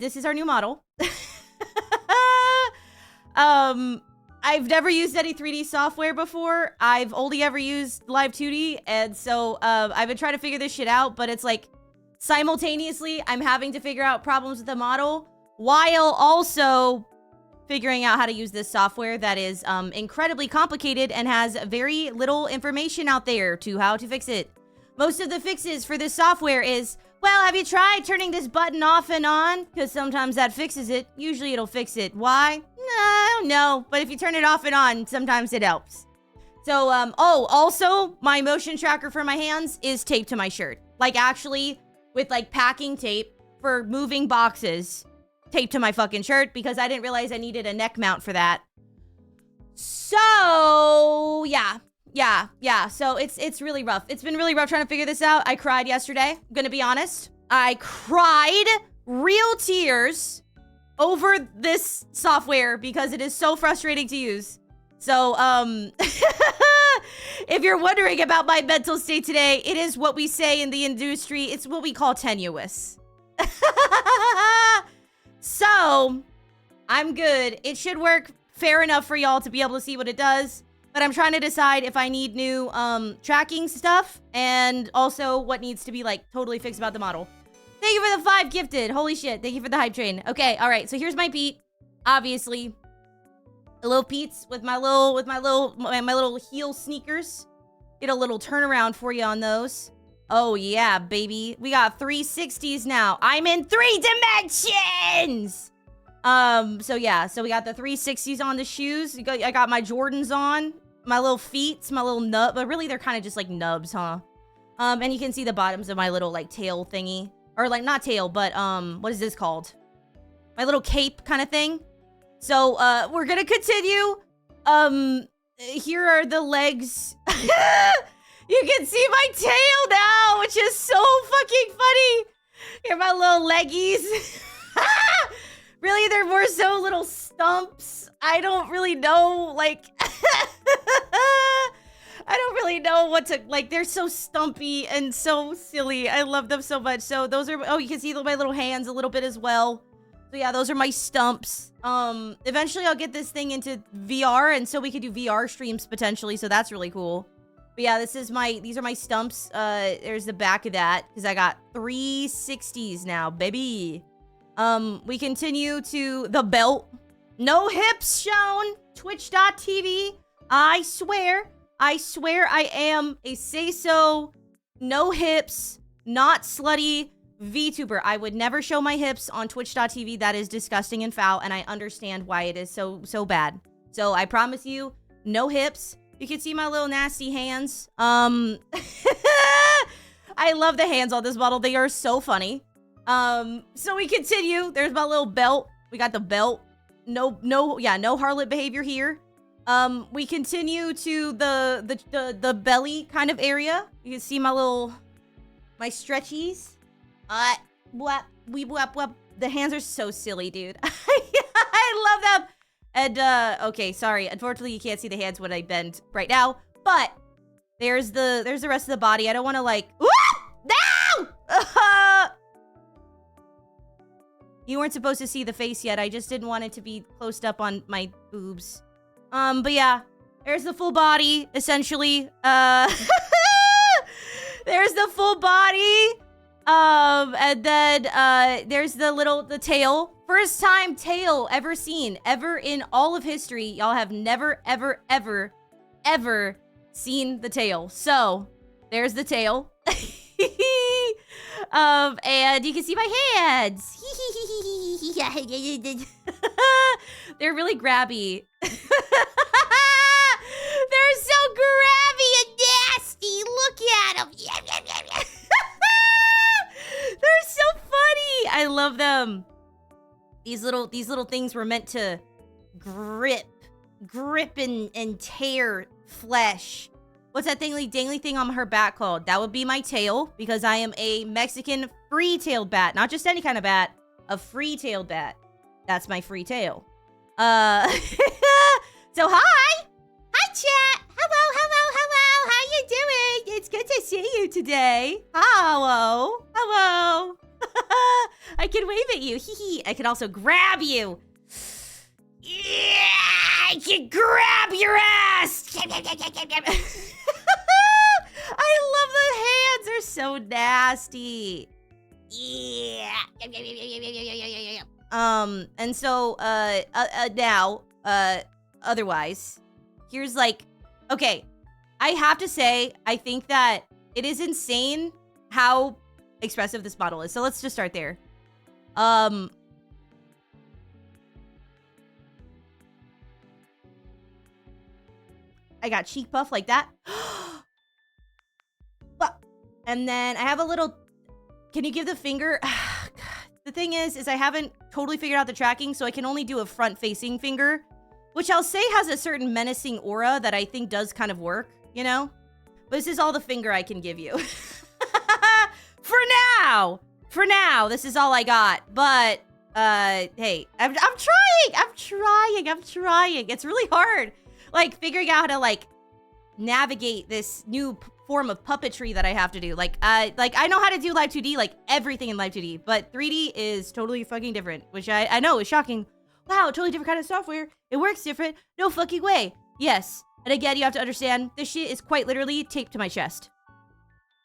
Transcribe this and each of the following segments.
this is our new model. I've never used any 3D software before. I've only ever used Live 2D, and so I've been trying to figure this shit out, but it's like simultaneously I'm having to figure out problems with the model while also figuring out how to use this software that is incredibly complicated and has very little information out there to how to fix it. Most of the fixes for this software is, well, have you tried turning this button off and on? Because sometimes that fixes it. Usually it'll fix it. Why? Nah, I don't know. But if you turn it off and on, sometimes it helps. So, oh, also, my motion tracker for my hands is taped to my shirt. Like, actually, with, like, packing tape for moving boxes taped to my fucking shirt because I didn't realize I needed a neck mount for that. So, yeah. So it's really rough. It's been really rough trying to figure this out. I cried yesterday. I'm gonna be honest. I cried real tears over this software because it is so frustrating to use. So, if you're wondering about my mental state today, it is what we say in the industry. It's what we call tenuous. So, I'm good. It should work fair enough for y'all to be able to see what it does. But I'm trying to decide if I need new tracking stuff and also what needs to be like totally fixed about the model. Thank you for the 5 gifted. Holy shit. Thank you for the hype train. Okay, all right. So here's my Pete. Obviously, a little Pete's with my little heel sneakers. Get a little turnaround for you on those. Oh yeah, baby. We got 360s now. I'm in 3 dimensions. So yeah, so we got the 360s on the shoes. I got my Jordans on, my little feet, my little nub, but really they're kind of just like nubs, huh? And you can see the bottoms of my little like tail thingy, or like not tail, but what is this called? My little cape kind of thing. So we're gonna continue. Here are the legs. You can see my tail now, which is so fucking funny. Here are my little leggies. Really, they're more so little stumps. I don't really know, like... I don't really know what to... Like, they're so stumpy and so silly. I love them so much. So those are... Oh, you can see my little hands a little bit as well. So yeah, those are my stumps. Eventually I'll get this thing into VR, and so we could do VR streams potentially, so that's really cool. But yeah, these are my stumps. There's the back of that, because I got 360s now, baby. We continue to the belt. No hips shown. Twitch.tv. I swear I am a say-so, no hips, not slutty VTuber. I would never show my hips on Twitch.tv. That is disgusting and foul, and I understand why it is so bad. So I promise you, no hips. You can see my little nasty hands. I love the hands on this model. They are so funny. So we continue. There's my little belt. We got the belt. No harlot behavior here. We continue to the belly kind of area. You can see my stretchies. The hands are so silly, dude. I love them. And, okay, sorry. Unfortunately, you can't see the hands when I bend right now. But there's the rest of the body. I don't want to, like... No! You weren't supposed to see the face yet. I just didn't want it to be closed up on my boobs. But yeah. There's the full body, essentially. There's the full body. And then, there's the tail. First time tail ever seen. Ever in all of history. Y'all have never, ever, ever, ever seen the tail. So, there's the tail. And you can see my hands. They're really grabby. They're so grabby and nasty. Look at them. They're so funny. I love them. These little things were meant to grip and tear flesh. What's that dangly thing on her back called? That would be my tail, because I am a Mexican free-tailed bat. Not just any kind of bat, a free-tailed bat. That's my free tail. So hi! Hi, chat! Hello! How you doing? It's good to see you today. Hello! I can wave at you. Hee hee. I can also grab you. Yeah, I can grab your ass. I love the hands. They're so nasty. Yeah. And so, now, otherwise, here's like, okay, I have to say, I think that it is insane how expressive this model is. So let's just start there. I got cheek puff like that. And then I have a little, can you give the finger? The thing is I haven't totally figured out the tracking, so I can only do a front-facing finger, which I'll say has a certain menacing aura that I think does kind of work, you know? But this is all the finger I can give you. For now, this is all I got. But, hey, I'm trying. It's really hard, like, figuring out how to, like, navigate this new form of puppetry that I have to do. Like I know how to do Live 2D, like everything in Live 2D, but 3D is totally fucking different, which I know is shocking. Wow, totally different kind of software. It works different. No fucking way. Yes. And again, you have to understand, this shit is quite literally taped to my chest.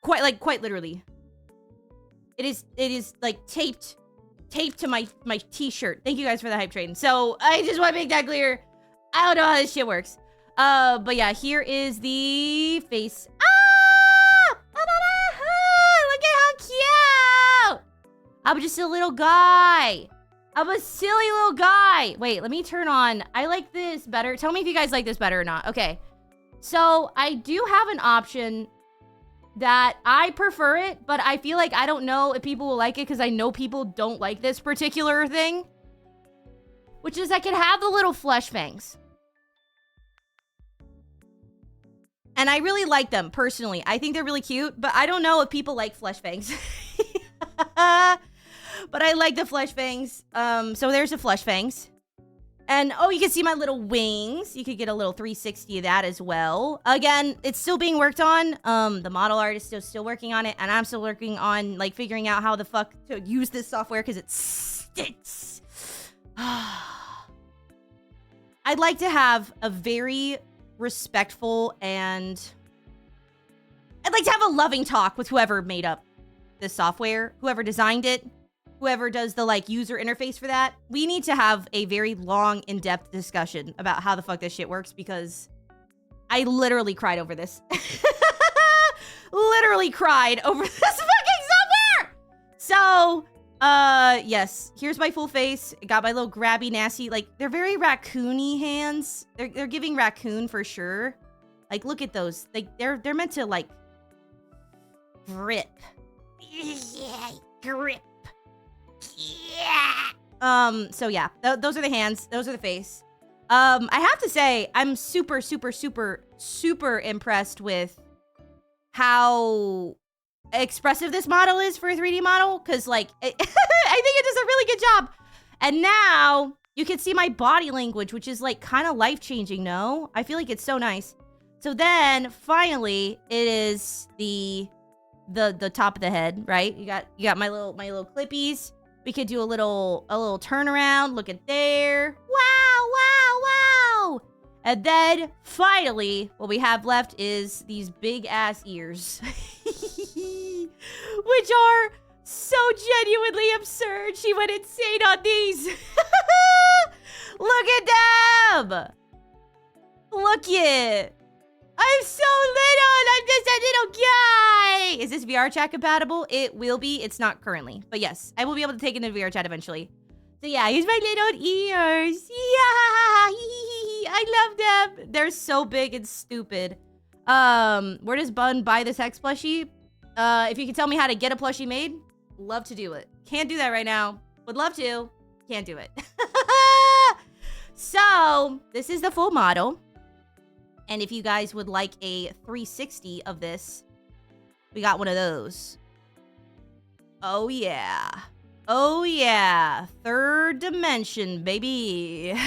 Quite literally. It is like taped to my t-shirt. Thank you guys for the hype train. So I just want to make that clear. I don't know how this shit works. But yeah, here is the face. Look at how cute! I'm just a little guy. I'm a silly little guy. Wait, let me turn on. I like this better. Tell me if you guys like this better or not. Okay. So I do have an option that I prefer it, but I feel like I don't know if people will like it because I know people don't like this particular thing, which is I can have the little flesh fangs. And I really like them, personally. I think they're really cute, but I don't know if people like flesh fangs. But I like the flesh fangs. So there's the flesh fangs. And, oh, you can see my little wings. You could get a little 360 of that as well. Again, it's still being worked on. The model artist is still working on it, and I'm still working on, like, figuring out how the fuck to use this software, because it stinks. I'd like to have a very respectful and I'd like to have a loving talk with whoever made up this software, whoever designed it, whoever does the like user interface for that. We need to have a very long, in-depth discussion about how the fuck this shit works, because I literally cried over this. Literally cried over this fucking software. So yes, here's my full face. I got my little grabby, nasty, like, they're very raccoony hands. They're giving raccoon for sure. Like, look at those. Like, they're meant to, like, grip. Yeah, grip. Yeah. So yeah, those are the hands. Those are the face. I have to say, I'm super impressed with how expressive this model is for a 3D model, because like I think it does a really good job. And now you can see my body language, which is like kind of life-changing. No, I feel like it's so nice. So then finally it is the top of the head, right? You got my little clippies. We could do a little turnaround. Look at there. Wow. And then finally what we have left is these big ass ears. Which are so genuinely absurd. She went insane on these. Look at them. Look it. I'm so little. I'm just a little guy. Is this VR chat compatible? It will be. It's not currently. But yes, I will be able to take it into VR chat eventually. So yeah, here's my little ears. Yeah. I love them. They're so big and stupid. Where does Bun buy this Hex plushie? If you can tell me how to get a plushie made, love to do it. Can't do that right now. Would love to. Can't do it. So, this is the full model. And if you guys would like a 360 of this, we got one of those. Oh, yeah. Oh, yeah. Third dimension, baby.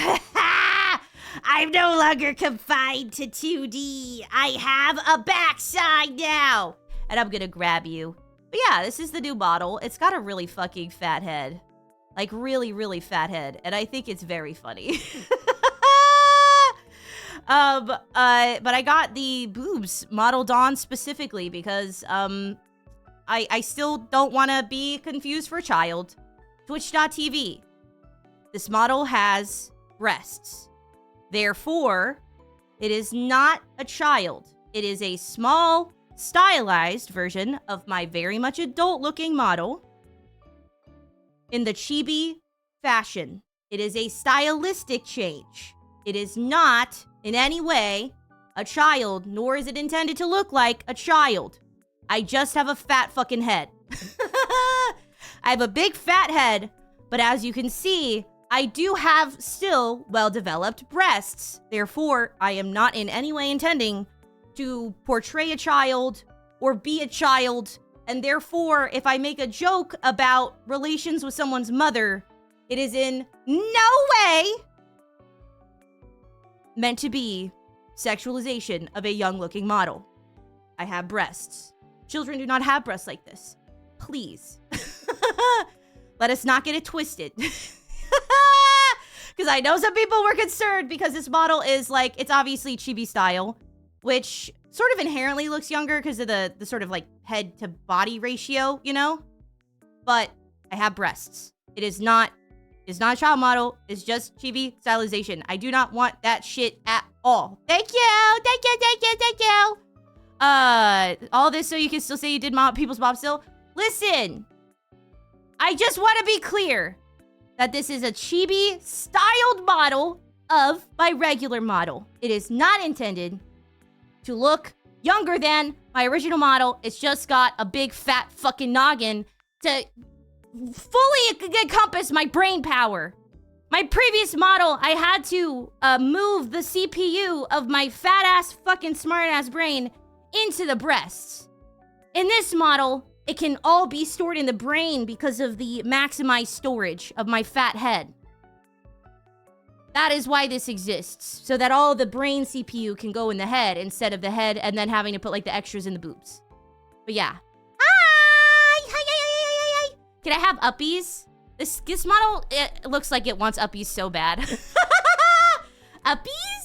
I'm no longer confined to 2D. I have a backside now. And I'm gonna grab you. But yeah, this is the new model. It's got a really fucking fat head. Like, really, really fat head. And I think it's very funny. But I got the boobs modeled on specifically because, I still don't want to be confused for a child. Twitch.tv. This model has breasts. Therefore, it is not a child. It is a small, stylized version of my very much adult-looking model in the chibi fashion. It is a stylistic change. It is not, in any way, a child, nor is it intended to look like a child. I just have a fat fucking head. I have a big fat head, but as you can see, I do have still well-developed breasts. Therefore, I am not in any way intending to portray a child or be a child. And therefore, if I make a joke about relations with someone's mother, it is in no way meant to be sexualization of a young-looking model. I have breasts. Children do not have breasts like this. Please. Let us not get it twisted. Because I know some people were concerned because this model is like, it's obviously chibi style, which sort of inherently looks younger because of the sort of like head to body ratio, you know? But I have breasts. It's not a child model. It's just chibi stylization. I do not want that shit at all. Thank you. Thank you. Thank you. Thank you. All this so you can still say you did People's Bob still? Listen, I just want to be clear that this is a chibi styled model of my regular model. It is not intended to look younger than my original model. It's just got a big fat fucking noggin to fully encompass my brain power. My previous model, I had to move the CPU of my fat ass fucking smart ass brain into the breasts. In this model, it can all be stored in the brain because of the maximized storage of my fat head. That is why this exists, so that all the brain CPU can go in the head instead of the head and then having to put like the extras in the boobs. But yeah. Hi! Can I have uppies? This model, it looks like it wants uppies so bad. Uppies?